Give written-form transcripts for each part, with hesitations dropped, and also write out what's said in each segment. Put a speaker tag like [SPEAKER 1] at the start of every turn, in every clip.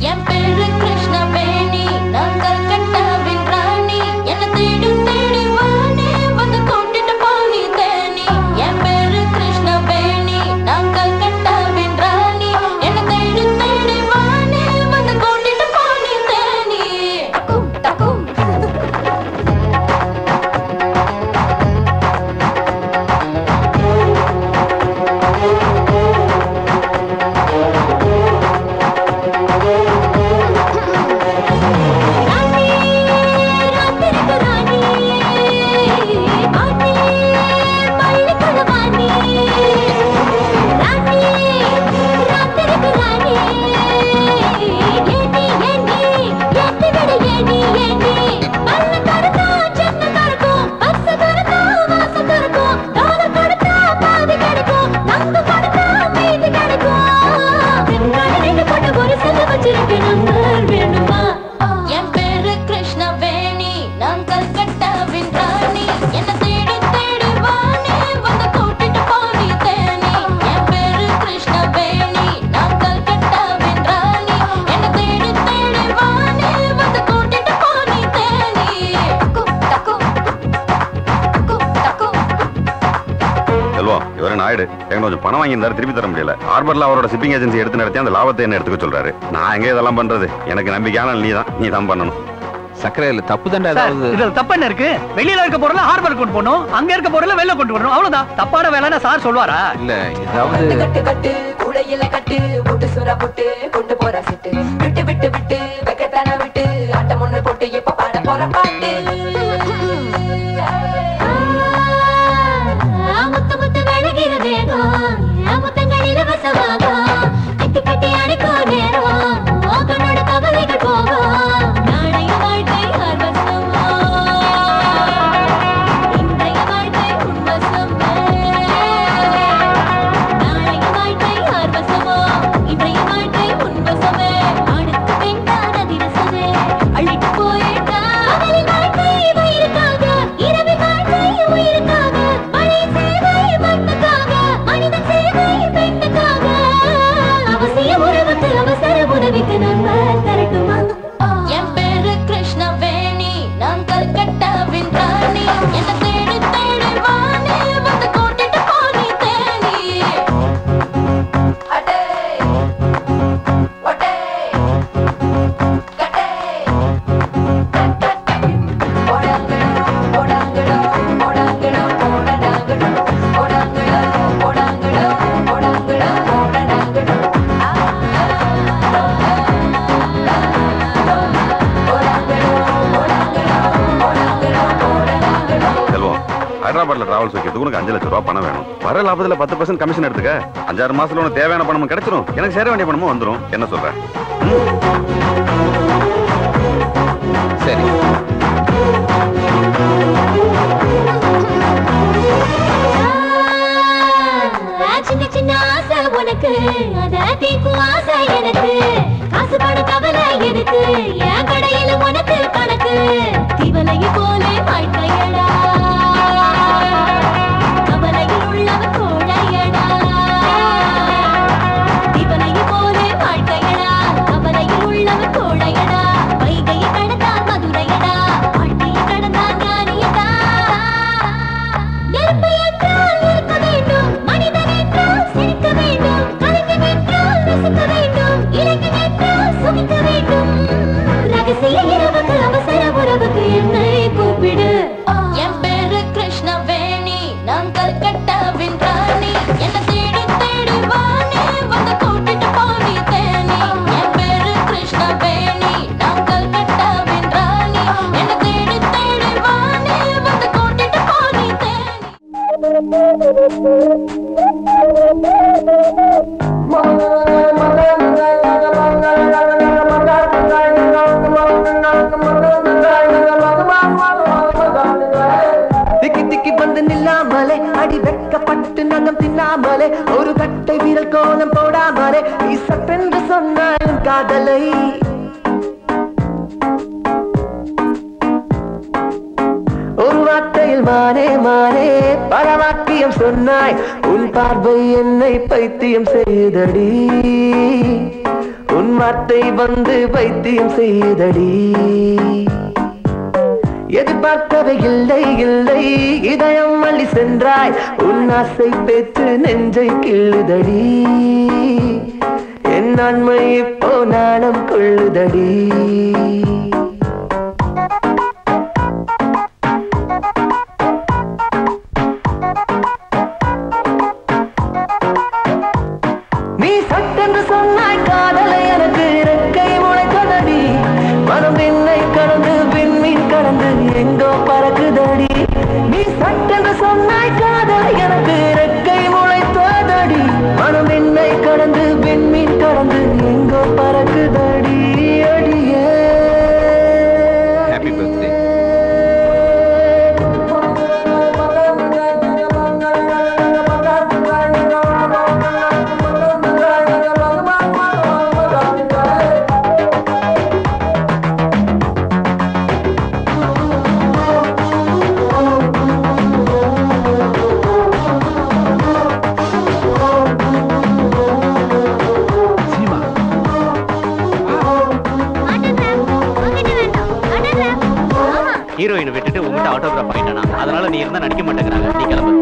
[SPEAKER 1] என் பேரு கிருஷ்ணவேணி, நான் கல்கட்டாவின் ராணி. என்ன தேடி தேடி வானே வந்து கூட்டிட்டு போனி தேனி. என் பேரு கிருஷ்ணவேணி, நான் கல்கட்டாவின் ராணி. என்ன தேடி தேடி வானே வந்து கூட்டிட்டு போனி தேனி. என் பேரு கிருஷ்ணவேணி, நான் கல்கட்டாவின் ராணி. என்ன தேடி தேடி வானே வந்து கூட்டிட்டு போனி தேனி. என் பேரு கிருஷ்ணவேணி, நான் கல்கட்டாவின் ராணி. என்ன தேடி தேடி வானே வந்து கூட்டிட்டு போனி தேனி.
[SPEAKER 2] செல்வம், இவரே நாயுடு எங்க கொஞ்சம் பணம் வாங்கியிருந்தாரு, திருப்பி தர முடியல. ஹார்பர்ல அவரோட ஷிப்பிங் ஏஜென்சி எடுத்து நடத்தி அந்த லாபத்தை என்ன எடுத்துக்க சொல்றாரு. நான் எங்க இதெல்லாம் பண்றது? எனக்கு நம்பிக்கையான நீ தான் பண்ணணும்.
[SPEAKER 3] சக்கரையில தப்பு தண்டா
[SPEAKER 4] இதுல தப்பு என்ன இருக்கு? வெளியில இருக்க பொருளை ஹார்பர் கொண்டு போகணும், அங்க இருக்க பொருளை வெளில கொண்டு வரணும், அவ்வளவுதான். தப்பான வேலைன்னு சார் சொல்வாரா?
[SPEAKER 3] இல்ல, ஏதாவது
[SPEAKER 5] கட்டு கட்டு கூடையில கட்டு போட்டு சுறா போட்டு கொண்டு போற சிட்டு விட்டு விட்டு விட்டு வெக்கத்தான விட்டு ஆட்டம் ஒண்ணு போட்டு இப்ப பாட போற பாட்டு.
[SPEAKER 1] முத்து முத்து விளைகிற வேகம், முத்தங்கள் இலவசமாக கட்டி கட்டி அணைக்கும் நேரம், கண்ணோட கவலைகள் போகும். நாளைய வாழ்க்கை ஆர்வசமா, இன்றைய வாழ்க்கை உன்வசமே. நாளைய வாழ்க்கை ஆர்வசமா, இன்றைய வாழ்க்கை உன்வசமே. ஆணுக்கு பெண்தான் அதிரசமே, அள்ளிட்டு போயிட்டா பகலின் வாழ்க்கை வயிறுக்காக, இரவின் வாழ்க்கை உயிருக்காக, மழை சேவை மண்ணுக்காக, மனிதன் சேவை பெண்ணுக்காக. அவசிய உறவுக்கு அவசர உதவிக்கு நன்மை தரட்டுமா? என் பேரு கிருஷ்ணவேணி, நான் கல்கட்டாவின் ராணி. என்ன தேடி தேடி வானே வந்து கூட்டிட்டு போனி தேனி.
[SPEAKER 5] அடே ஒடே கட்டே போடாங்கடா போடாங்கடா போடாங்கடா போடாங்கடா போடாங்கடா போடாங்கடா போடாங்கடா போடாங்கடா.
[SPEAKER 2] செல்வம், ஹைதராபாத்ல டிராவல்ஸ் வைக்கிறதுக்கு உனக்கு 5 லட்சம் ரூபாய் பணம் வேணும். வர லாபத்துல 10% கமிஷன் எடுத்துக்க. 5-6 மாசத்துல உனக்கு தேவையான பணமும் கிடைச்சிடும், எனக்கு சேர வேண்டிய பணமும் வந்துடும். என்ன சொல்ற?
[SPEAKER 3] சரி.
[SPEAKER 1] சின்ன சின்ன ஆசை உனக்கு, அத தீக்கும் ஆசை எனக்கு. காசு பண கவலை எதுக்கு? என் கடையில உனக்கு கணக்கு. தீவலையை போல வாழ்க்கையடா, கவலையில் உள்ளவன் கோழையடா. தீவலையை போல வாழ்க்கையடா, கவலையில் உள்ளவன் கோழையடா. வைகையை கடந்தான் மதுரையடா, வாழ்க்கையை கடந்தான் ஞானியடா. நெருப்பு என்றால் இருக்க வேண்டும், மனிதன் என்றால் சிரிக்க வேண்டும், கலைஞன் என்றால் ரசிக்க வேண்டும், இளைஞன் என்றால் சுமிக்க வேண்டும். ரகசிய இரவுக்கு அவசர உறவுக்கு என்னை கூப்பிடு. என் பேரு கிருஷ்ணவேணி, நான் கல்கட்டாவின் ராணி. என்ன தேடி தேடி வானே வந்து கூட்டிட்டு போனி தேனி. என் பேரு கிருஷ்ணவேணி, நான் கல்கட்டாவின் ராணி. என்ன தேடி தேடி வானே வந்து கூட்டிட்டு போனி தேனி.
[SPEAKER 6] திக்கி திக்கி வந்து நில்லாமலே, அடி வெட்கப்பட்டு நகம் தின்னாமலே, ஒரு கட்டை வீரல் கோலம் போடாமலே, நீ சட்டென்று சொன்னாய் காதலை. ஒரு வார்த்தையில் கண்ணில் மானே மானே பரவாக்கியம் சொன்னாய் உன் பார்வை என்னை பைத்தியம் செய்தடி உன் வார்த்தை வந்து பைத்தியம் செய்தடி எதிர்பார்க்கவே இல்லை இல்லை இதயம் அள்ளி சென்றாய் உன் ஆசை பெற்று நெஞ்சை கிள்ளுதடி என் நன்மை இப்போ நாணம் கொள்ளுதடி நீ சட்டென்று சொன்னாய் காதலை எனக்கு இறக்கை முளைத்ததடி மனம் என்னை கடந்து விண்மீன் கடந்து எங்கோ பறக்குதடி நீ சட்டென்று சொன்னாய் காதலை எனக்கு இறக்கை முளைத்ததடி மனம் என்னை கடந்து விண்மீன் கடந்து எங்கோ பறக்குதடி அடியே
[SPEAKER 3] ஹாப்பி பர்த்டே.
[SPEAKER 4] ஹீரோயினை விட்டுட்டு உங்ககிட்ட ஆட்டோகிராஃப் ஆயிட்டானா, அதனால நீ இருந்தா நடிக்க மாட்டேங்கிறாங்க. நீ கிளம்பு.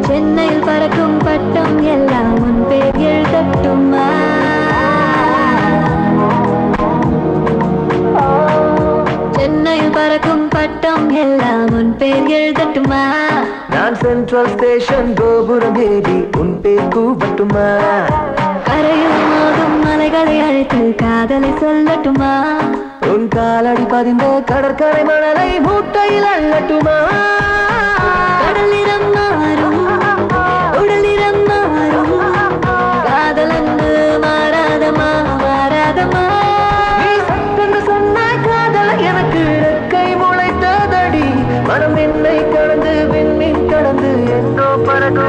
[SPEAKER 1] சென்னையில் பறக்கும் பட்டம் எல்லாம் உன் பேர் எழுதட்டுமா சென்னையில் பறக்கும் பட்டம் எல்லாம் உன் பேர் எழுதட்டுமா
[SPEAKER 6] நான் சென்ட்ரல் ஸ்டேஷன் கோபுரம் ஏறி உன் பேர் கூவட்டுமா
[SPEAKER 1] கரையில் மோதும் மலைகளை அழைத்து காதலை சொல்லட்டுமா
[SPEAKER 6] உன் காலடி பதிந்த கடற்கரை மணலை மூட்டையில் அள்ளட்டுமா
[SPEAKER 1] கடல் நிறம் மாறும் உடல் நிறம் மாறும் காதல் அன்பு மாறாதமா மாறாதமா
[SPEAKER 6] நீ சட்டென்று சொன்னாய் காதல் எனக்கு இறக்கை முளைத்ததடி மனம் என்னை கடந்து விண்மீன் கடந்து எங்கோ பறக்கு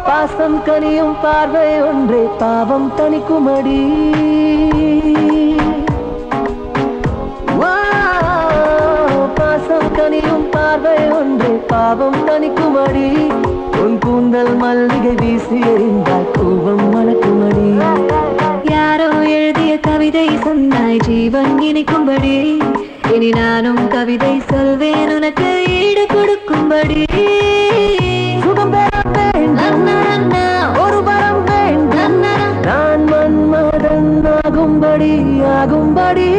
[SPEAKER 6] பாசம் கனியும் பார்வை ஒன்றே பாவம் தணிக்குமடி பாசம் கனியும் பார்வை ஒன்றே பாவம் தணிக்குமடி உன் கூந்தல் மல்லிகை வீசி எறிந்தால் கூவம் மணக்குமடி
[SPEAKER 1] யாரோ எழுதிய கவிதை சொன்னாய் ஜீவன் இனிக்கும்படி இனி நானும் கவிதை சொல்வேன் உனக்கு ஈடு கொடுக்கும்படி
[SPEAKER 6] சுகம் பெற வேண்டும் ஒரு வரம் வேண்டும் நான் மன்மதன் ஆகும்படி ஆகும்படி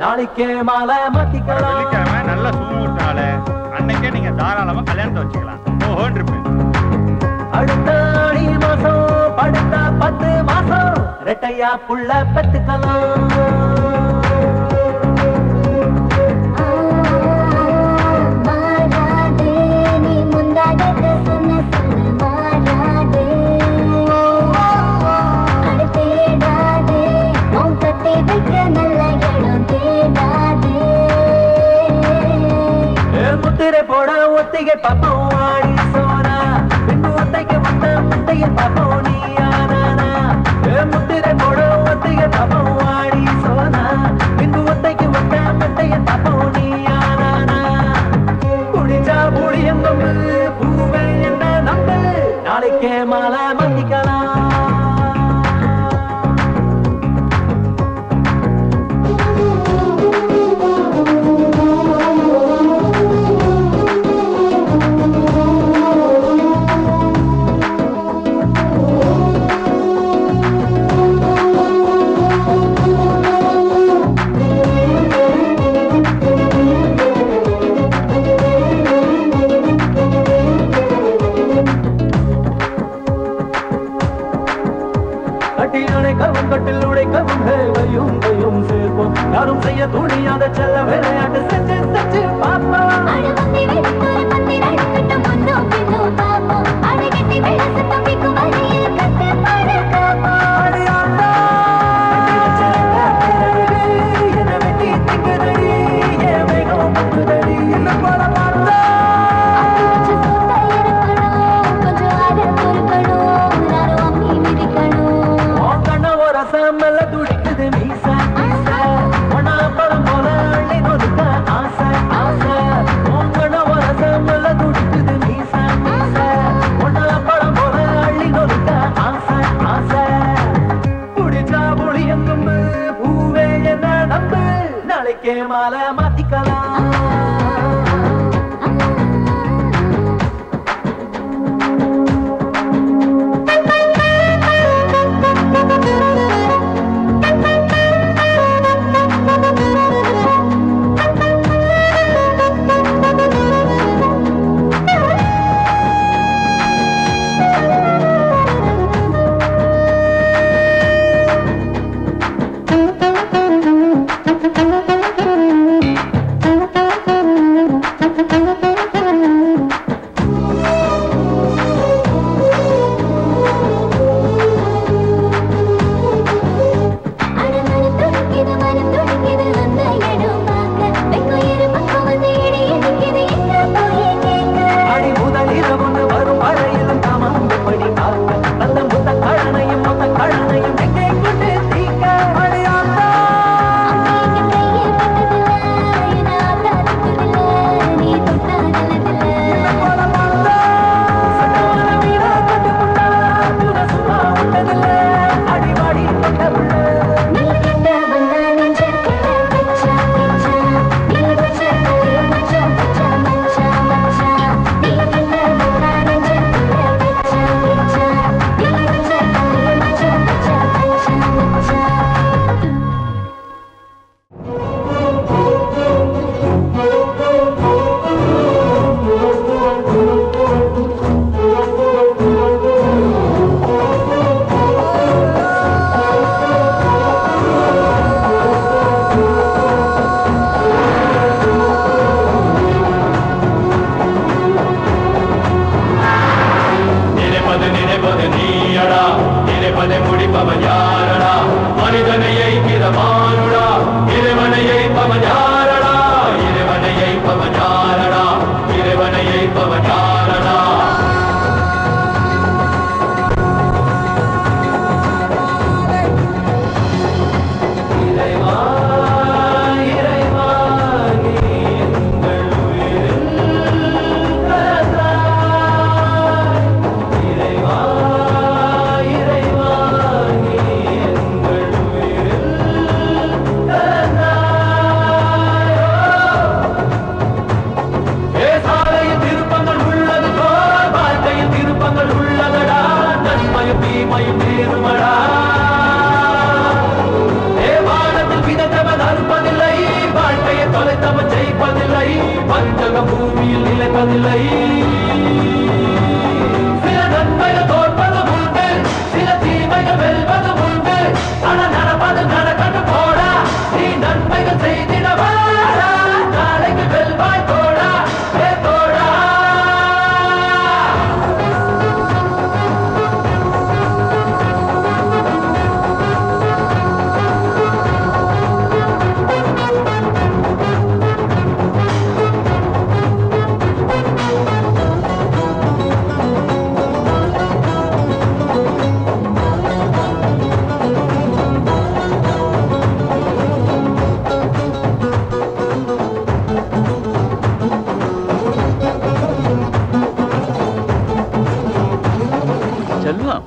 [SPEAKER 6] நாளைக்கே மாலை மாத்திக்கலாம்.
[SPEAKER 7] நல்ல சூழ்நாள அன்னைக்கே நீங்க தாராளமா கல்யாணத்தை வச்சுக்கலாம். ஓஹோன்னு இருப்பேன்.
[SPEAKER 6] அடுத்த ஆடி மாசம் படுத்த 10 மாசம் ரெட்டையா புள்ள பெத்துக்கலாம்.
[SPEAKER 1] மாறாதே நீ
[SPEAKER 6] ஒத்திகை பாப்போம் ஆடி சோனா பின்பு ஒத்தைக்கு வந்த முட்டைய பாப்போம் நீயானா முத்திரை போடும் ஒத்திகை பாப்போம் ஆடி சோனா பின்பு ஒத்தைக்கு வந்த முட்டைய பாப்போம் நீயானா குடிச்சா புளியங்கம் பூவே என்ன நம்பு நாளைக்கே மாலை மாத்திக்கலாம் கட்டில் உடைக்கவும் கையும் கையும் சேர்ப்போம் யாரும் செய்ய துணியாத செல்ல விளையாட்டு செஞ்சு செஞ்சு பார்ப்போம் மாலை மாத்திக்கலாம் பூமியில் நிலைப்பதில்லை சில நன்மைகள் தோற்பது உண்டு சில தீமைகள் வெல்வது உண்டு ஆனா நடப்பது நடக்கட்டு போடா நீ நன்மைகள் செய்திட வாடா நாளைக்கு வெல்வாய் தோடா தோடா
[SPEAKER 8] செல்வம்,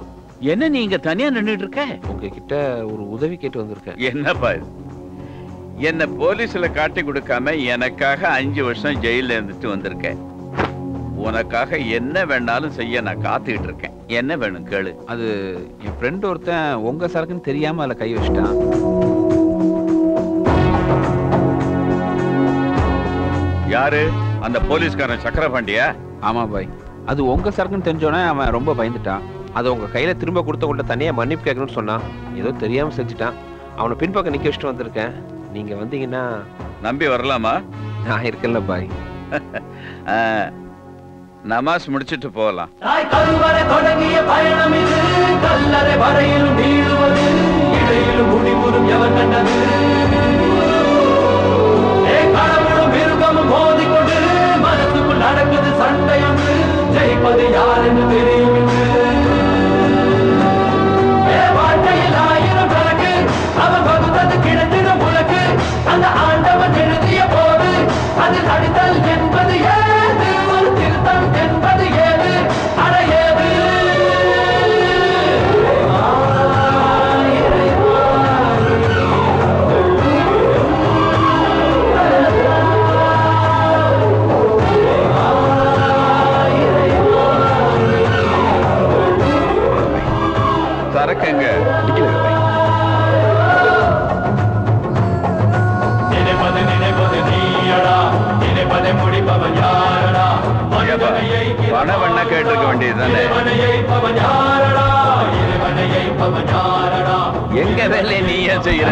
[SPEAKER 8] என்ன நீங்க தனியா நின்னுட்டு இருக்க?
[SPEAKER 3] உங்ககிட்ட ஒரு உதவி கேட்டு வந்திருக்கேன்.
[SPEAKER 8] என்னப்பா இது? என்ன போலீஸ்ல காட்டி கொடுக்காம எனக்காக 5 வருஷம் ஜெயில இருந்துட்டு வந்திருக்கேன். உனக்காக என்ன வேணாலும் செய்ய நான் காத்துக்கிட்டு இருக்கேன். என்ன வேணும் கேளு.
[SPEAKER 3] அது என் ஃப்ரெண்ட் ஒருத்தன் உங்க சரக்குன்னு தெரியாம அதுல கை வச்சுட்டான்.
[SPEAKER 8] யாரு? அந்த போலீஸ்காரன் சக்கரபாண்டியா?
[SPEAKER 3] ஆமா பாய், அது உங்க சரக்குன்னு தெரிஞ்சோன்னே அவன் ரொம்ப பயந்துட்டான். அதை உங்க கையில திரும்ப கொடுத்தவங்கள்ட்ட தனியா மன்னிப்பு கேட்கணும்னு சொன்னான். ஏதோ தெரியாம செஞ்சுட்டான். அவனை பின்பக்கம் நிக்க வச்சுட்டு வந்திருக்கேன். நீங்க வந்தீங்கன்னா
[SPEAKER 8] நம்பி வரலாமா?
[SPEAKER 3] நான் இருக்கேன்ல பாய்.
[SPEAKER 8] நமாஸ் முடிச்சிட்டு போகலாம்.
[SPEAKER 6] தாய் கருவறை தொடங்கிய பயணம் இது, கல்லறை வரையிலும் நீளுவது, இடையிலும் முடிவுறும் எவர் கண்டது. கடவுளும் மிருகமும் மோதிக்கொண்டு மனசுக்குள் நடக்குது சண்டை ஒன்று, ஜெயிப்பது யார் என்று தெரியும் என்று. வாழ்க்கையில் 1000 கணக்கு அவன் வகுத்தது கிடந்திடும் உனக்கு. அந்த ஆண்டவன் எழுதிய போது அதில் அடித்தல் என்பது ஏது, ஒரு திருத்தம் என்பது ஏது, அடையேது.
[SPEAKER 8] சரக்குங்க
[SPEAKER 6] நினைப்பது நினைப்பது நீயடா, நினைப்பதை முடிப்பவன் யாரடா.
[SPEAKER 8] பணம் என்ன கேட்டிருக்க வேண்டியதுதானே?
[SPEAKER 6] யாரடா, இறைவனை ஏய்ப்பவன் யாரடா.
[SPEAKER 8] எங்க வேலையை நீ ஏன் செய்யற?